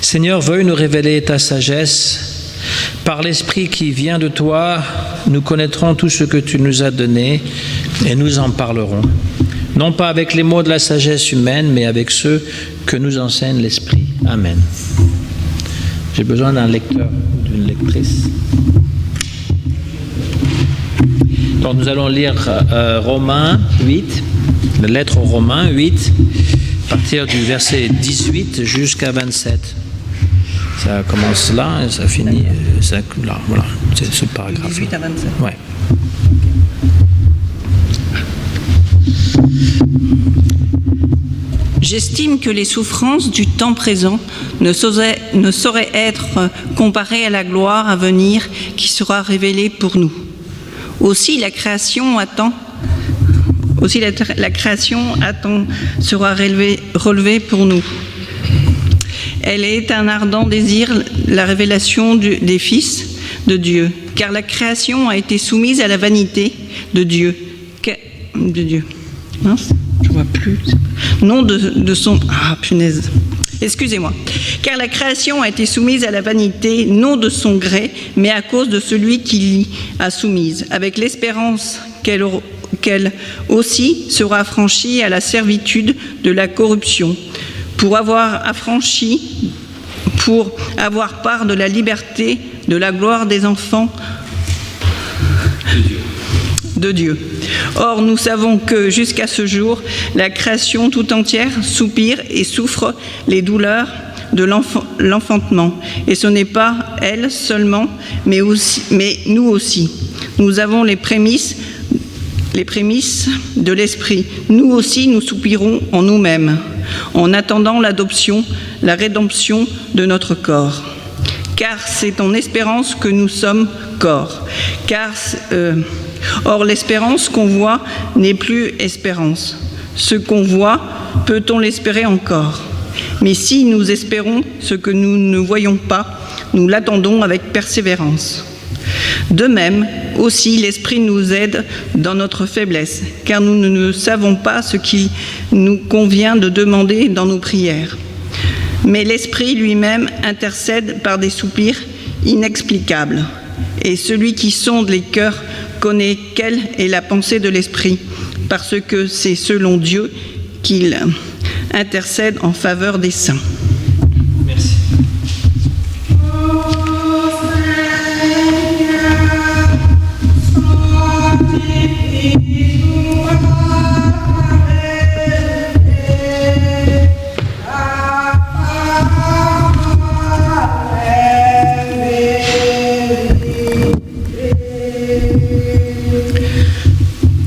Seigneur, veuille nous révéler ta sagesse. Par l'Esprit qui vient de toi, nous connaîtrons tout ce que tu nous as donné et nous en parlerons. Non pas avec les mots de la sagesse humaine, mais avec ceux que nous enseigne l'Esprit. Amen. J'ai besoin d'un lecteur ou d'une lectrice. Donc nous allons lire Romains 8, la lettre aux Romains 8, à partir du verset 18 jusqu'à 27. Ça commence là et ça finit là. Voilà, c'est ce paragraphe. 18 à 27. Ouais. J'estime que les souffrances du temps présent ne sauraient être comparées à la gloire à venir qui sera révélée pour nous. Aussi la création sera relevée pour nous. Elle est un ardent désir, la révélation des fils de Dieu, car la création a été soumise à la vanité de Dieu. Mince, je vois plus. Non de son... Ah, punaise. Excusez-moi. Car la création a été soumise à la vanité, non de son gré, mais à cause de celui qui l'y a soumise, avec l'espérance qu'elle aussi sera affranchie à la servitude de la corruption, pour avoir part de la liberté, de la gloire des enfants de Dieu. Or, nous savons que jusqu'à ce jour, la création tout entière soupire et souffre les douleurs de l'enfantement. Et ce n'est pas elle seulement, mais nous aussi. Nous avons les prémices de l'Esprit. Nous aussi, nous soupirons en nous-mêmes, en attendant l'adoption, la rédemption de notre corps. Car c'est en espérance que nous sommes corps. Or, l'espérance qu'on voit n'est plus espérance. Ce qu'on voit, peut-on l'espérer encore? Mais si nous espérons ce que nous ne voyons pas, nous l'attendons avec persévérance. De même, aussi, l'Esprit nous aide dans notre faiblesse, car nous ne savons pas ce qu'il nous convient de demander dans nos prières. Mais l'Esprit lui-même intercède par des soupirs inexplicables. Et celui qui sonde les cœurs connaît quelle est la pensée de l'Esprit, parce que c'est selon Dieu qu'il intercède en faveur des saints. Merci.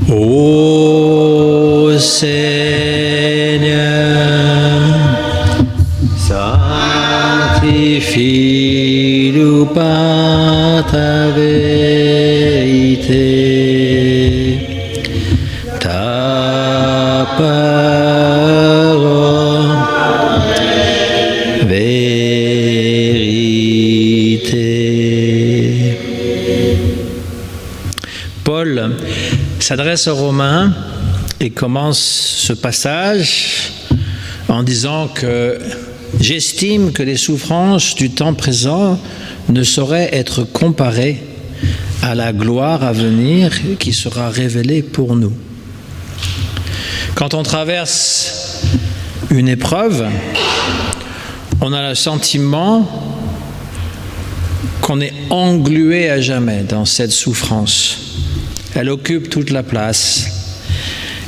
Ô Seigneur, sanctifie-nous par ta vérité. Ta parole, vérité. Paul s'adresse aux Romains et commence ce passage en disant que j'estime que les souffrances du temps présent ne sauraient être comparées à la gloire à venir qui sera révélée pour nous. Quand on traverse une épreuve, on a le sentiment qu'on est englué à jamais dans cette souffrance. Elle occupe toute la place.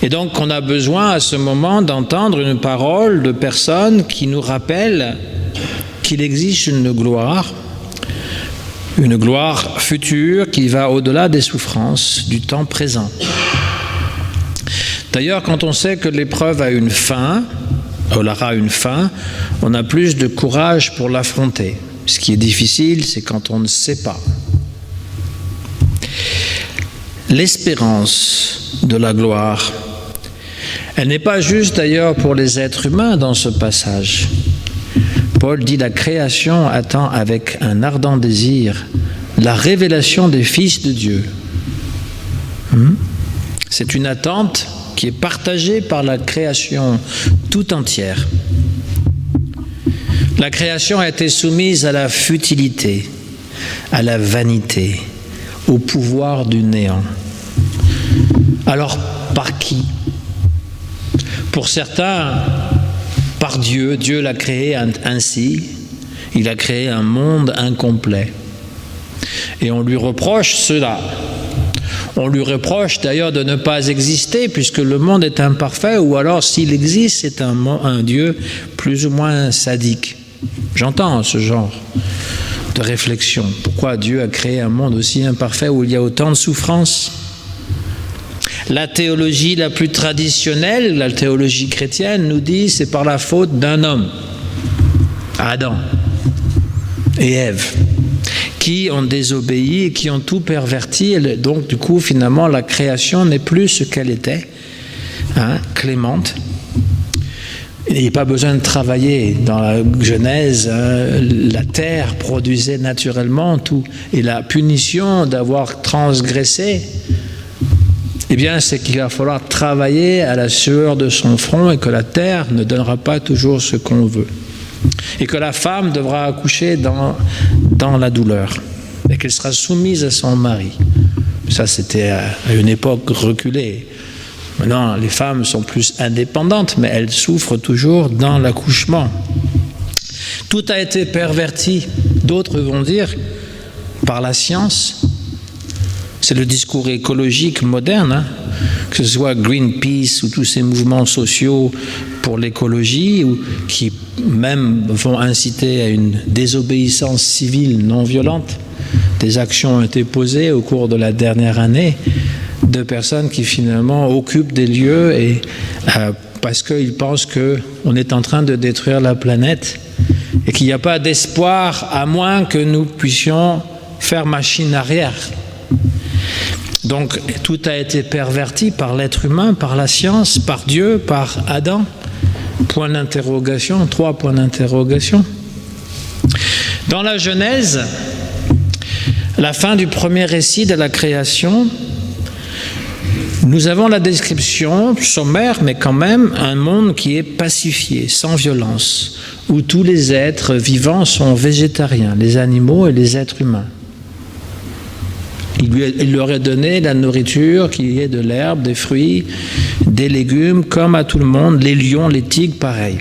Et donc, on a besoin à ce moment d'entendre une parole de personnes qui nous rappellent qu'il existe une gloire future qui va au-delà des souffrances du temps présent. D'ailleurs, quand on sait que l'épreuve a une fin, elle aura une fin, on a plus de courage pour l'affronter. Ce qui est difficile, c'est quand on ne sait pas. L'espérance de la gloire, elle n'est pas juste d'ailleurs pour les êtres humains dans ce passage. Paul dit la création attend avec un ardent désir la révélation des fils de Dieu. C'est une attente qui est partagée par la création tout entière. La création a été soumise à la futilité, à la vanité, au pouvoir du néant. Alors, par qui? Pour certains, par Dieu. Dieu l'a créé ainsi. Il a créé un monde incomplet. Et on lui reproche cela. On lui reproche d'ailleurs de ne pas exister puisque le monde est imparfait, ou alors s'il existe, c'est un Dieu plus ou moins sadique. J'entends ce genre de réflexion. Pourquoi Dieu a créé un monde aussi imparfait où il y a autant de souffrances? La théologie la plus traditionnelle, la théologie chrétienne, nous dit c'est par la faute d'un homme, Adam et Ève, qui ont désobéi et qui ont tout perverti. Et donc, du coup, finalement, la création n'est plus ce qu'elle était, clémente. Il n'y a pas besoin de travailler. Dans la Genèse, la terre produisait naturellement tout. Et la punition d'avoir transgressé, eh bien, c'est qu'il va falloir travailler à la sueur de son front et que la terre ne donnera pas toujours ce qu'on veut. Et que la femme devra accoucher dans la douleur et qu'elle sera soumise à son mari. Ça, c'était à une époque reculée. Maintenant, les femmes sont plus indépendantes, mais elles souffrent toujours dans l'accouchement. Tout a été perverti. D'autres vont dire, par la science. C'est le discours écologique moderne, que ce soit Greenpeace ou tous ces mouvements sociaux pour l'écologie, ou qui même vont inciter à une désobéissance civile non violente. Des actions ont été posées au cours de la dernière année de personnes qui finalement occupent des lieux et parce qu'ils pensent qu'on est en train de détruire la planète et qu'il n'y a pas d'espoir à moins que nous puissions faire machine arrière. Donc tout a été perverti par l'être humain, par la science, par Dieu, par Adam. Point d'interrogation, 3 points d'interrogation. Dans la Genèse, la fin du premier récit de la création, nous avons la description sommaire, mais quand même, un monde qui est pacifié, sans violence, où tous les êtres vivants sont végétariens, les animaux et les êtres humains. Il leur a donné la nourriture qui est de l'herbe, des fruits, des légumes, comme à tout le monde, les lions, les tigres, pareil.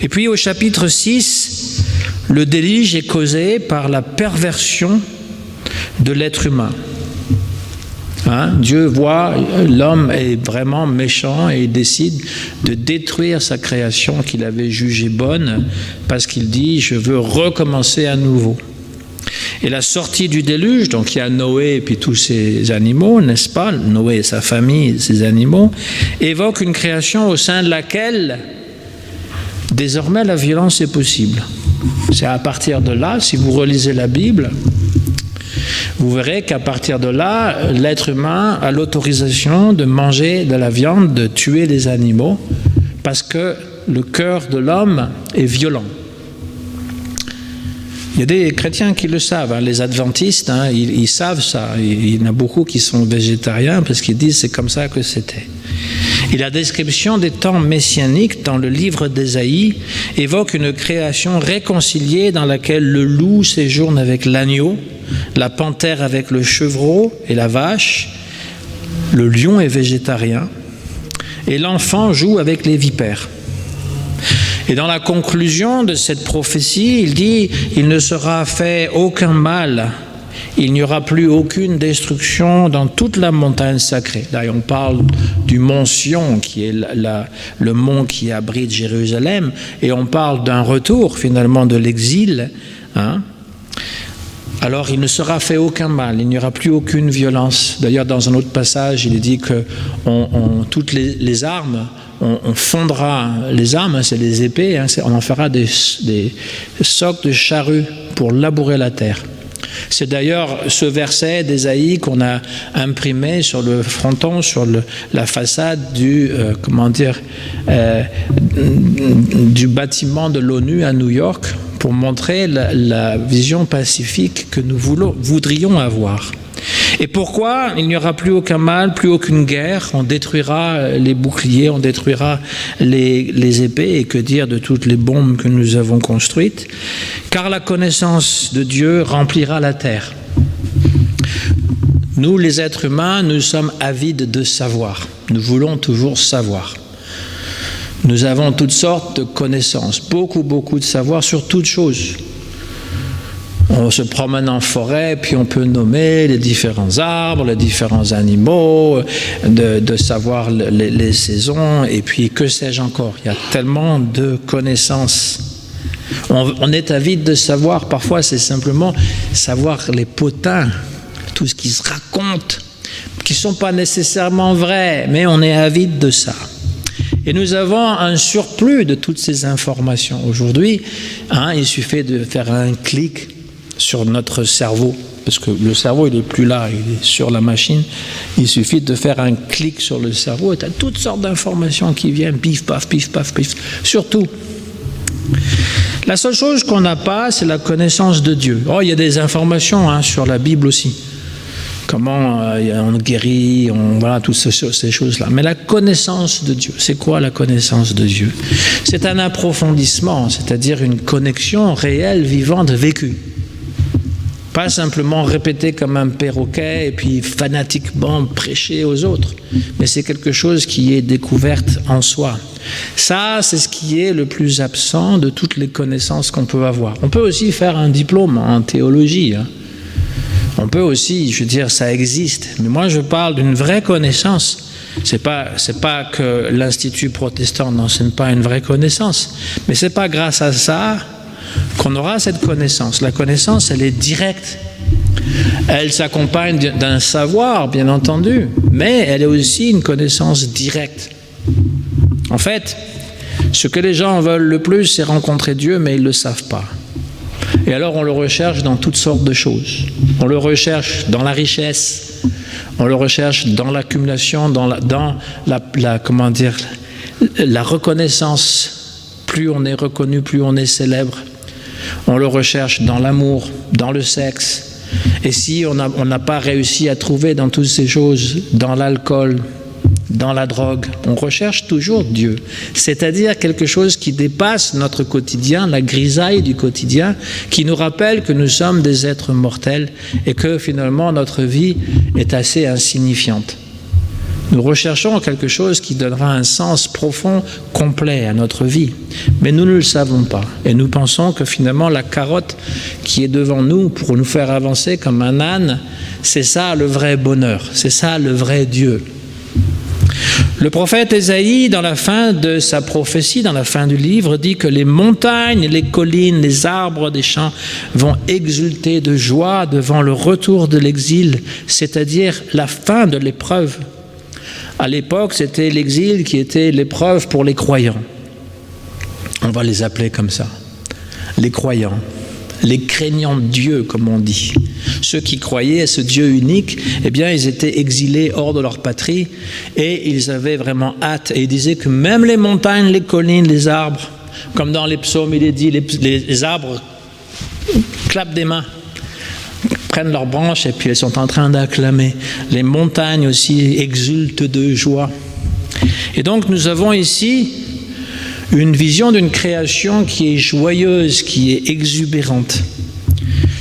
Et puis au chapitre 6, le déluge est causé par la perversion de l'être humain. Dieu voit l'homme est vraiment méchant et il décide de détruire sa création qu'il avait jugée bonne parce qu'il dit « je veux recommencer à nouveau ». Et la sortie du déluge, donc il y a Noé et puis tous ses animaux, n'est-ce pas? Noé et sa famille, ses animaux, évoque une création au sein de laquelle désormais la violence est possible. C'est à partir de là, si vous relisez la Bible, vous verrez qu'à partir de là, l'être humain a l'autorisation de manger de la viande, de tuer les animaux, parce que le cœur de l'homme est violent. Il y a des chrétiens qui le savent, les adventistes, ils savent ça. Il y en a beaucoup qui sont végétariens parce qu'ils disent c'est comme ça que c'était. Et la description des temps messianiques dans le livre d'Ésaïe évoque une création réconciliée dans laquelle le loup séjourne avec l'agneau, la panthère avec le chevreau et la vache, le lion est végétarien et l'enfant joue avec les vipères. Et dans la conclusion de cette prophétie, il dit « Il ne sera fait aucun mal, il n'y aura plus aucune destruction dans toute la montagne sacrée. » Là, on parle du mont Sion, qui est le mont qui abrite Jérusalem, et on parle d'un retour finalement de l'exil. Alors, il ne sera fait aucun mal, il n'y aura plus aucune violence. D'ailleurs, dans un autre passage, il est dit que toutes les armes, on fondra les armes, c'est les épées, on en fera des socs de charrues pour labourer la terre. C'est d'ailleurs ce verset d'Ésaïe qu'on a imprimé sur le fronton, sur la façade du bâtiment de l'ONU à New York, pour montrer la vision pacifique que nous voudrions avoir. Et pourquoi il n'y aura plus aucun mal, plus aucune guerre? On détruira les boucliers, on détruira les épées, et que dire de toutes les bombes que nous avons construites? Car la connaissance de Dieu remplira la terre. Nous, les êtres humains, nous sommes avides de savoir. Nous voulons toujours savoir. Nous avons toutes sortes de connaissances, beaucoup de savoir sur toutes choses. On se promène en forêt, puis on peut nommer les différents arbres, les différents animaux, de savoir les saisons, et puis que sais-je encore. Il y a tellement de connaissances. On est avide de savoir. Parfois, c'est simplement savoir les potins, tout ce qui se raconte, qui ne sont pas nécessairement vrais, mais on est avide de ça. Et nous avons un surplus de toutes ces informations. Aujourd'hui, il suffit de faire un clic sur notre cerveau, parce que le cerveau, il n'est plus là, il est sur la machine. Il suffit de faire un clic sur le cerveau et tu as toutes sortes d'informations qui viennent, pif, paf, surtout. La seule chose qu'on n'a pas, c'est la connaissance de Dieu. Oh, il y a des informations sur la Bible aussi. Comment on guérit, voilà, toutes ces choses-là. Mais la connaissance de Dieu, c'est quoi la connaissance de Dieu? C'est un approfondissement, c'est-à-dire une connexion réelle, vivante, vécue. Pas simplement répéter comme un perroquet et puis fanatiquement prêcher aux autres, mais c'est quelque chose qui est découverte en soi. Ça, c'est ce qui est le plus absent de toutes les connaissances qu'on peut avoir. On peut aussi faire un diplôme en théologie. On peut aussi, ça existe. Mais moi, je parle d'une vraie connaissance. C'est pas que l'Institut protestant n'enseigne pas une vraie connaissance, mais c'est pas grâce à ça qu'on aura cette connaissance. La connaissance, elle est directe. Elle s'accompagne d'un savoir, bien entendu, mais elle est aussi une connaissance directe. En fait, ce que les gens veulent le plus, c'est rencontrer Dieu, mais ils ne le savent pas. Et alors, on le recherche dans toutes sortes de choses. On le recherche dans la richesse, on le recherche dans l'accumulation, dans la reconnaissance. Plus on est reconnu, plus on est célèbre. On le recherche dans l'amour, dans le sexe. Et si on n'a pas réussi à trouver dans toutes ces choses, dans l'alcool, dans la drogue, on recherche toujours Dieu. C'est-à-dire quelque chose qui dépasse notre quotidien, la grisaille du quotidien, qui nous rappelle que nous sommes des êtres mortels et que finalement notre vie est assez insignifiante. Nous recherchons quelque chose qui donnera un sens profond, complet à notre vie. Mais nous ne le savons pas. Et nous pensons que finalement la carotte qui est devant nous pour nous faire avancer comme un âne, c'est ça le vrai bonheur, c'est ça le vrai Dieu. Le prophète Ésaïe, dans la fin de sa prophétie, dans la fin du livre, dit que les montagnes, les collines, les arbres des champs vont exulter de joie devant le retour de l'exil, c'est-à-dire la fin de l'épreuve. À l'époque, c'était l'exil qui était l'épreuve pour les croyants. On va les appeler comme ça, les croyants, les craignants de Dieu, comme on dit. Ceux qui croyaient à ce Dieu unique, eh bien, ils étaient exilés hors de leur patrie et ils avaient vraiment hâte. Et ils disaient que même les montagnes, les collines, les arbres, comme dans les psaumes, il est dit, les arbres clapent des mains, prennent leurs branches et puis elles sont en train d'acclamer. Les montagnes aussi exultent de joie. Et donc nous avons ici une vision d'une création qui est joyeuse, qui est exubérante.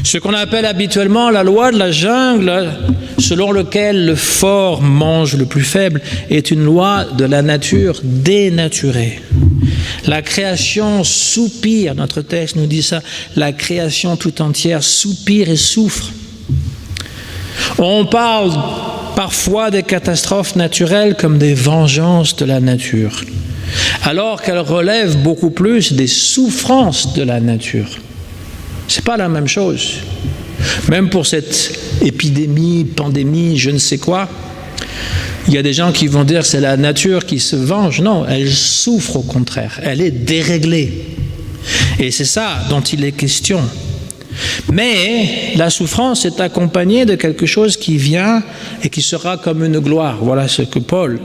Ce qu'on appelle habituellement la loi de la jungle, selon laquelle le fort mange le plus faible, est une loi de la nature dénaturée. La création soupire, notre texte nous dit ça, la création tout entière soupire et souffre. On parle parfois des catastrophes naturelles comme des vengeances de la nature, alors qu'elles relèvent beaucoup plus des souffrances de la nature. Ce n'est pas la même chose. Même pour cette épidémie, pandémie, je ne sais quoi, il y a des gens qui vont dire que c'est la nature qui se venge. Non, elle souffre au contraire. Elle est déréglée. Et c'est ça dont il est question. Mais la souffrance est accompagnée de quelque chose qui vient et qui sera comme une gloire. Voilà ce que Paul,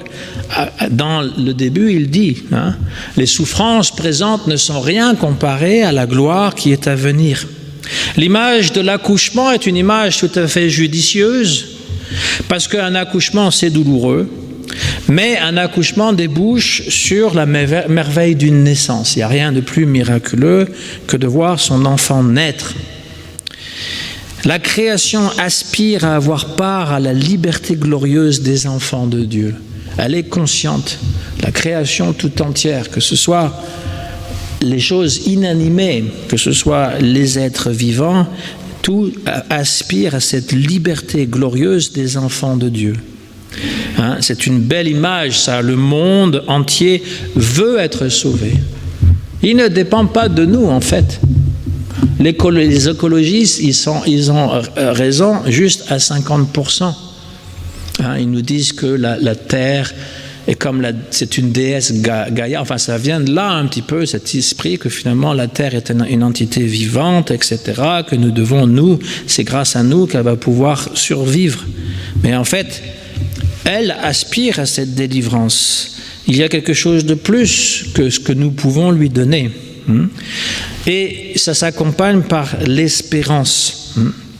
dans le début, il dit. Les souffrances présentes ne sont rien comparées à la gloire qui est à venir. L'image de l'accouchement est une image tout à fait judicieuse Parce qu'un accouchement, c'est douloureux, mais un accouchement débouche sur la merveille d'une naissance. Il n'y a rien de plus miraculeux que de voir son enfant naître. La création aspire à avoir part à la liberté glorieuse des enfants de Dieu. Elle est consciente, la création tout entière, que ce soit les choses inanimées, que ce soit les êtres vivants, tout aspire à cette liberté glorieuse des enfants de Dieu. Hein, c'est une belle image, ça. Le monde entier veut être sauvé. Il ne dépend pas de nous, en fait. Les écologistes, ils ont raison juste à 50%. Hein, ils nous disent que la Terre est comme c'est une déesse Gaïa. Enfin, ça vient de là un petit peu, cet esprit que finalement la Terre est une entité vivante, etc., que nous devons, c'est grâce à nous qu'elle va pouvoir survivre. Mais en fait, elle aspire à cette délivrance. Il y a quelque chose de plus que ce que nous pouvons lui donner. Et ça s'accompagne par l'espérance.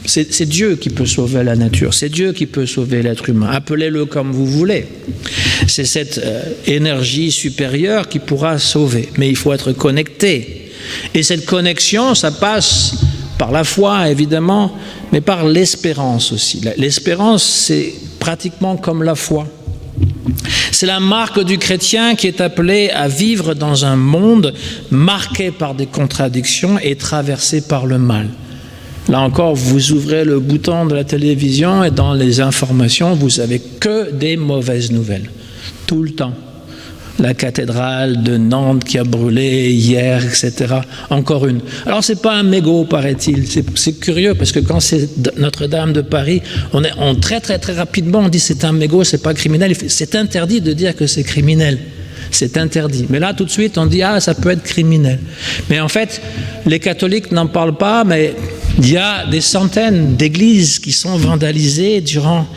C'est Dieu qui peut sauver la nature, c'est Dieu qui peut sauver l'être humain. Appelez-le comme vous voulez. C'est cette énergie supérieure qui pourra sauver. Mais il faut être connecté. Et cette connexion, ça passe par la foi, évidemment, mais par l'espérance aussi. L'espérance, c'est pratiquement comme la foi. C'est la marque du chrétien qui est appelé à vivre dans un monde marqué par des contradictions et traversé par le mal. Là encore, vous ouvrez le bouton de la télévision et dans les informations, vous n'avez que des mauvaises nouvelles. Tout le temps. La cathédrale de Nantes qui a brûlé hier, etc. Encore une. Alors, ce n'est pas un mégot, paraît-il. C'est curieux parce que quand c'est Notre-Dame de Paris, on très, très, très rapidement, on dit c'est un mégot, c'est pas criminel. C'est interdit de dire que c'est criminel. C'est interdit. Mais là, tout de suite, on dit ça peut être criminel. Mais en fait, les catholiques n'en parlent pas, mais il y a des centaines d'églises qui sont vandalisées durant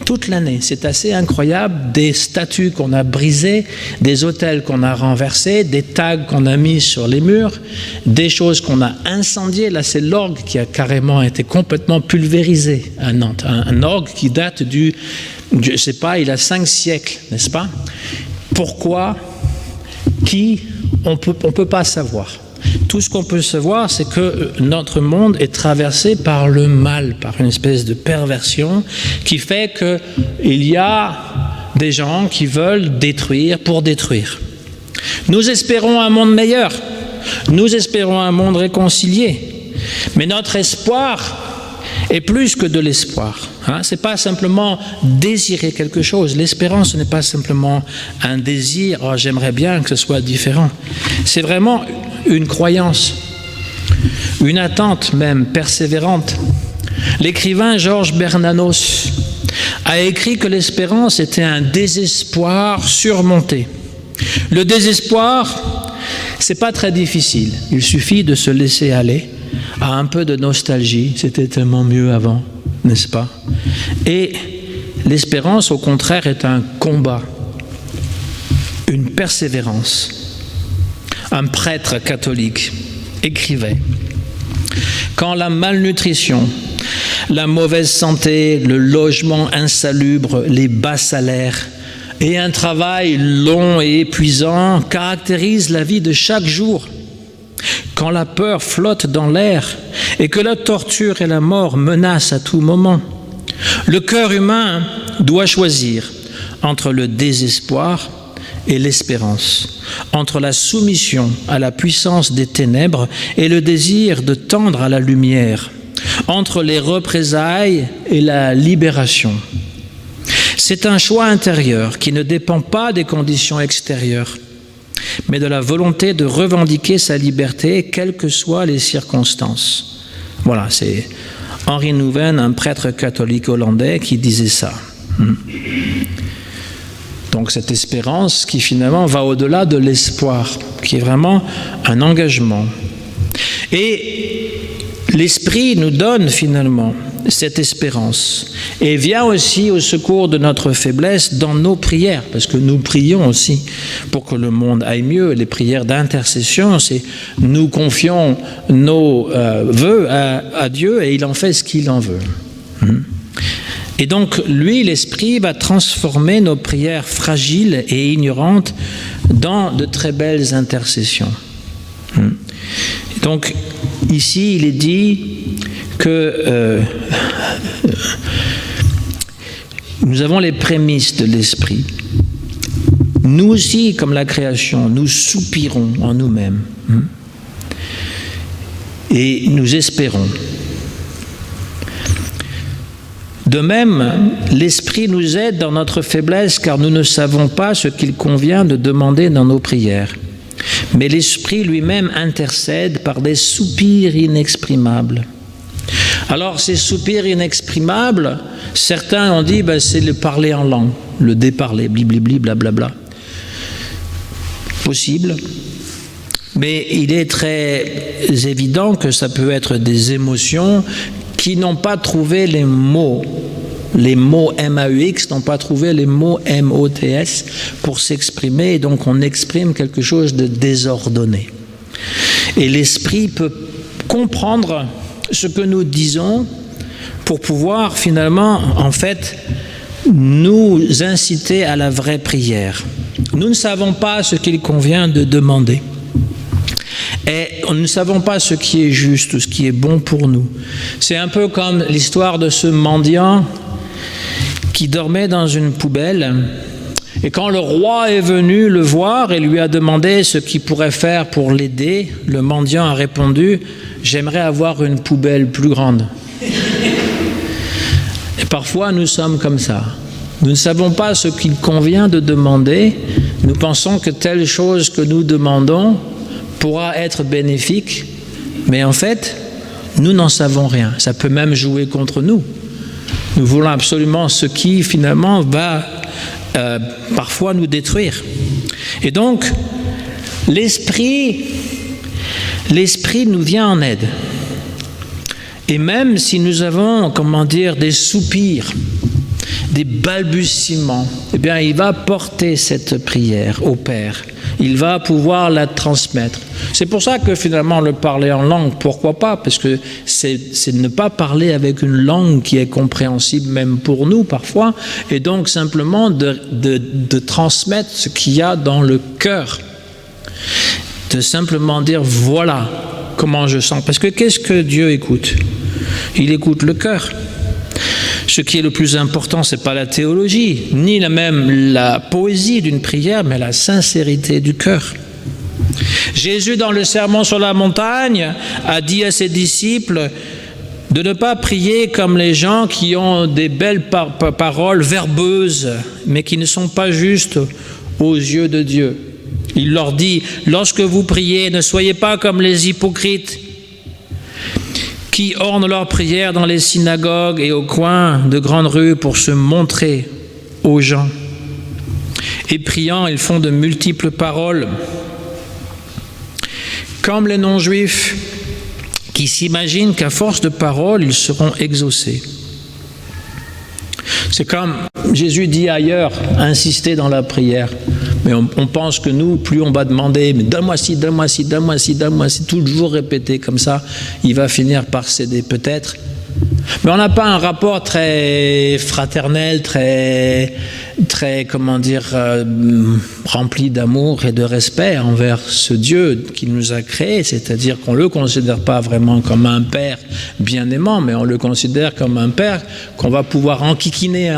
toute l'année. C'est assez incroyable. Des statues qu'on a brisées, des autels qu'on a renversés, des tags qu'on a mis sur les murs, des choses qu'on a incendiées. Là, c'est l'orgue qui a carrément été complètement pulvérisé à Nantes. Un orgue qui date je ne sais pas, il a 5 siècles, n'est-ce pas? Pourquoi? Qui? On peut pas savoir. Tout ce qu'on peut savoir, c'est que notre monde est traversé par le mal, par une espèce de perversion qui fait qu'il y a des gens qui veulent détruire pour détruire. Nous espérons un monde meilleur, nous espérons un monde réconcilié, mais notre espoir est plus que de l'espoir. Ce n'est pas simplement désirer quelque chose. L'espérance, ce n'est pas simplement un désir, j'aimerais bien que ce soit différent. C'est vraiment une croyance, une attente même persévérante. L'écrivain Georges Bernanos a écrit que l'espérance était un désespoir surmonté. Le désespoir, ce n'est pas très difficile. Il suffit de se laisser aller à un peu de nostalgie. C'était tellement mieux avant, n'est-ce pas? Et l'espérance, au contraire, est un combat, une persévérance. Un prêtre catholique écrivait « Quand la malnutrition, la mauvaise santé, le logement insalubre, les bas salaires et un travail long et épuisant caractérisent la vie de chaque jour, quand la peur flotte dans l'air et que la torture et la mort menacent à tout moment, le cœur humain doit choisir entre le désespoir et l'espérance, entre la soumission à la puissance des ténèbres et le désir de tendre à la lumière, entre les représailles et la libération. C'est un choix intérieur qui ne dépend pas des conditions extérieures, mais de la volonté de revendiquer sa liberté, quelles que soient les circonstances. Voilà, c'est Henri Nouwen, un prêtre catholique hollandais, qui disait ça. Donc cette espérance qui finalement va au-delà de l'espoir, qui est vraiment un engagement. Et l'Esprit nous donne finalement cette espérance et vient aussi au secours de notre faiblesse dans nos prières, parce que nous prions aussi pour que le monde aille mieux. Les prières d'intercession, c'est nous confions nos vœux à Dieu et il en fait ce qu'il en veut. Et donc, lui, l'Esprit, va transformer nos prières fragiles et ignorantes dans de très belles intercessions. Donc, ici, il est dit que nous avons les prémices de l'Esprit. Nous aussi, comme la création, nous soupirons en nous-mêmes. Et nous espérons. De même, l'Esprit nous aide dans notre faiblesse, car nous ne savons pas ce qu'il convient de demander dans nos prières. Mais l'Esprit lui-même intercède par des soupirs inexprimables. Alors, ces soupirs inexprimables, certains ont dit, c'est le parler en langue, le déparler, blibli, blablabla. Possible. Mais il est très évident que ça peut être des émotions qui n'ont pas trouvé les mots MAUX, n'ont pas trouvé les mots MOTS pour s'exprimer, et donc on exprime quelque chose de désordonné. Et l'Esprit peut comprendre ce que nous disons pour pouvoir finalement, en fait, nous inciter à la vraie prière. Nous ne savons pas ce qu'il convient de demander. Et nous ne savons pas ce qui est juste ou ce qui est bon pour nous. C'est un peu comme l'histoire de ce mendiant qui dormait dans une poubelle. Et quand le roi est venu le voir et lui a demandé ce qu'il pourrait faire pour l'aider, le mendiant a répondu « J'aimerais avoir une poubelle plus grande ». Et parfois nous sommes comme ça. Nous ne savons pas ce qu'il convient de demander. Nous pensons que telle chose que nous demandons pourra être bénéfique, mais en fait, nous n'en savons rien. Ça peut même jouer contre nous. Nous voulons absolument ce qui, finalement, va parfois nous détruire. Et donc, l'Esprit nous vient en aide. Et même si nous avons, des soupirs, des balbutiements, eh bien, il va porter cette prière au Père. Il va pouvoir la transmettre. C'est pour ça que finalement le parler en langue, pourquoi pas? Parce que c'est ne pas parler avec une langue qui est compréhensible même pour nous parfois, et donc simplement de transmettre ce qu'il y a dans le cœur. De simplement dire voilà comment je sens. Parce que qu'est-ce que Dieu écoute? Il écoute le cœur. Ce qui est le plus important, ce n'est pas la théologie, ni même la poésie d'une prière, mais la sincérité du cœur. Jésus, dans le Sermon sur la montagne, a dit à ses disciples de ne pas prier comme les gens qui ont des belles paroles verbeuses, mais qui ne sont pas justes aux yeux de Dieu. Il leur dit, lorsque vous priez, ne soyez pas comme les hypocrites, qui ornent leurs prières dans les synagogues et au coin de grandes rues pour se montrer aux gens. Et priant, ils font de multiples paroles, comme les non-juifs, qui s'imaginent qu'à force de paroles, ils seront exaucés. C'est comme Jésus dit ailleurs, insister dans la prière. Mais on pense que nous, plus on va demander, mais donne-moi ci, donne-moi ci, donne-moi ci, donne-moi ci, toujours répéter comme ça, il va finir par céder peut-être. Mais on n'a pas un rapport très fraternel, très rempli d'amour et de respect envers ce Dieu qui nous a créés, c'est-à-dire qu'on ne le considère pas vraiment comme un père bien aimant, mais on le considère comme un père qu'on va pouvoir enquiquiner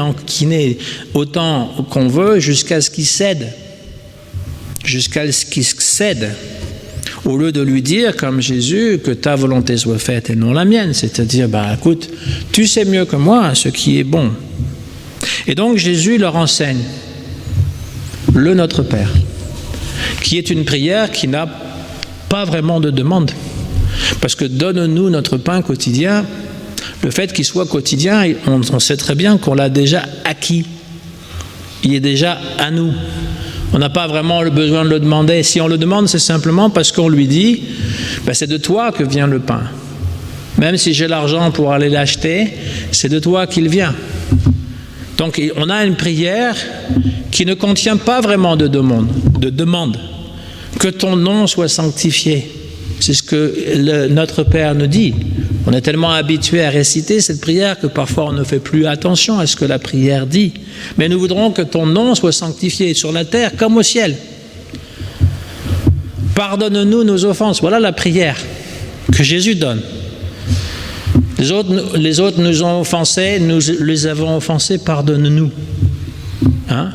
autant qu'on veut jusqu'à ce qu'il cède. Au lieu de lui dire, comme Jésus, que ta volonté soit faite et non la mienne, c'est-à-dire, écoute, tu sais mieux que moi ce qui est bon. Et donc Jésus leur enseigne le Notre Père, qui est une prière qui n'a pas vraiment de demande. Parce que donne-nous notre pain quotidien, le fait qu'il soit quotidien, on sait très bien qu'on l'a déjà acquis. Il est déjà à nous. On n'a pas vraiment le besoin de le demander. Si on le demande, c'est simplement parce qu'on lui dit c'est de toi que vient le pain. Même si j'ai l'argent pour aller l'acheter, c'est de toi qu'il vient. Donc on a une prière qui ne contient pas vraiment de demande. Que ton nom soit sanctifié. C'est ce que notre Père nous dit. On est tellement habitué à réciter cette prière que parfois on ne fait plus attention à ce que la prière dit. Mais nous voudrons que ton nom soit sanctifié sur la terre comme au ciel. Pardonne-nous nos offenses. Voilà la prière que Jésus donne. Les autres nous ont offensés, nous les avons offensés, pardonne-nous. Hein?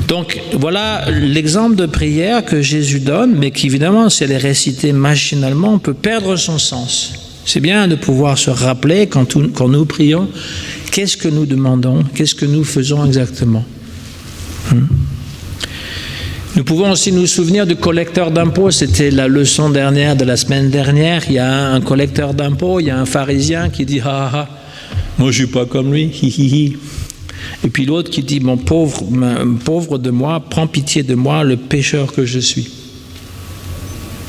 Donc voilà l'exemple de prière que Jésus donne, mais qui évidemment, si elle est récitée machinalement, on peut perdre son sens. C'est bien de pouvoir se rappeler quand nous prions, qu'est-ce que nous demandons, qu'est-ce que nous faisons exactement. Nous pouvons aussi nous souvenir du collecteur d'impôts. C'était la leçon dernière de la semaine dernière. Il y a un collecteur d'impôts, il y a un pharisien qui dit « Ah ah, moi je ne suis pas comme lui, hi hi hi ». Et puis l'autre qui dit « Mon pauvre de moi, prends pitié de moi, le pécheur que je suis ».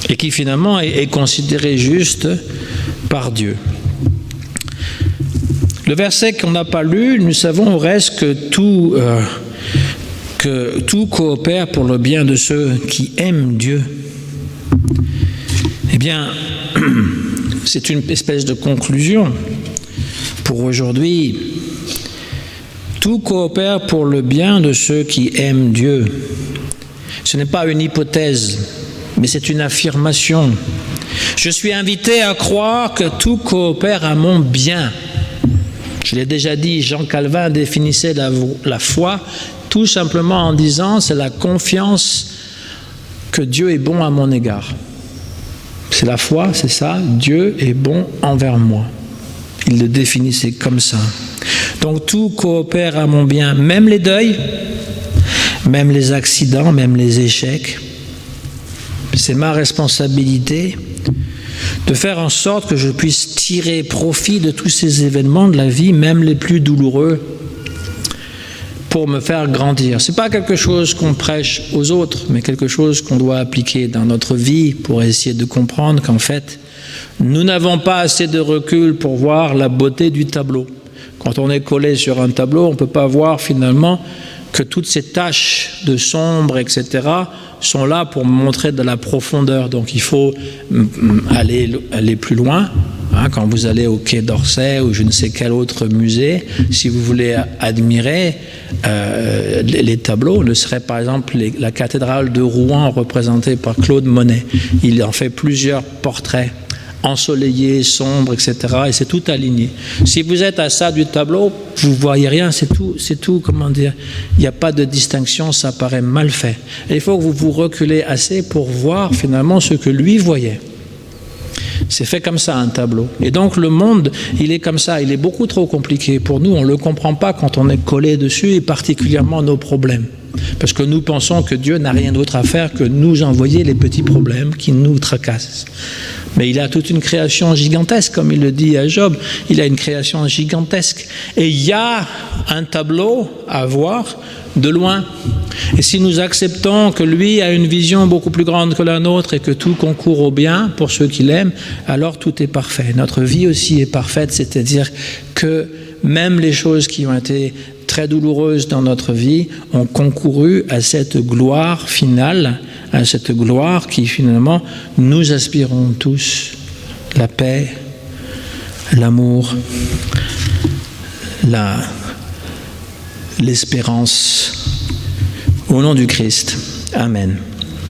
Et qui finalement est considéré juste par Dieu. Le verset qu'on n'a pas lu, nous savons au reste que tout coopère pour le bien de ceux qui aiment Dieu. Eh bien, c'est une espèce de conclusion pour aujourd'hui. Tout coopère pour le bien de ceux qui aiment Dieu. Ce n'est pas une hypothèse, mais c'est une affirmation. Je suis invité à croire que tout coopère à mon bien. Je l'ai déjà dit, Jean Calvin définissait la foi tout simplement en disant, c'est la confiance que Dieu est bon à mon égard. C'est la foi, c'est ça, Dieu est bon envers moi. Il le définissait comme ça. Donc tout coopère à mon bien, même les deuils, même les accidents, même les échecs. C'est ma responsabilité de faire en sorte que je puisse tirer profit de tous ces événements de la vie, même les plus douloureux, pour me faire grandir. Ce n'est pas quelque chose qu'on prêche aux autres, mais quelque chose qu'on doit appliquer dans notre vie pour essayer de comprendre qu'en fait, nous n'avons pas assez de recul pour voir la beauté du tableau. Quand on est collé sur un tableau, on ne peut pas voir finalement que toutes ces taches de sombre, etc., sont là pour montrer de la profondeur. Donc il faut aller plus loin. Quand vous allez au Quai d'Orsay ou je ne sais quel autre musée, si vous voulez admirer les tableaux, ne serait par exemple la cathédrale de Rouen représentée par Claude Monet. Il en fait plusieurs portraits ensoleillés, sombres, etc. Et c'est tout aligné. Si vous êtes à ça du tableau, vous ne voyez rien, c'est tout, comment dire, il n'y a pas de distinction, ça paraît mal fait. Et il faut que vous vous reculez assez pour voir finalement ce que lui voyait. C'est fait comme ça un tableau. Et donc le monde, il est comme ça, il est beaucoup trop compliqué pour nous, on ne le comprend pas quand on est collé dessus, et particulièrement nos problèmes. Parce que nous pensons que Dieu n'a rien d'autre à faire que nous envoyer les petits problèmes qui nous tracassent. Mais il a toute une création gigantesque, comme il le dit à Job, il a une création gigantesque. Et il y a un tableau à voir de loin. Et si nous acceptons que lui a une vision beaucoup plus grande que la nôtre et que tout concourt au bien pour ceux qui l'aiment, alors tout est parfait. Notre vie aussi est parfaite, c'est-à-dire que même les choses qui ont été très douloureuses dans notre vie ont concouru à cette gloire finale, à cette gloire qui finalement nous aspirons tous, la paix, l'amour, l'espérance. Au nom du Christ. Amen.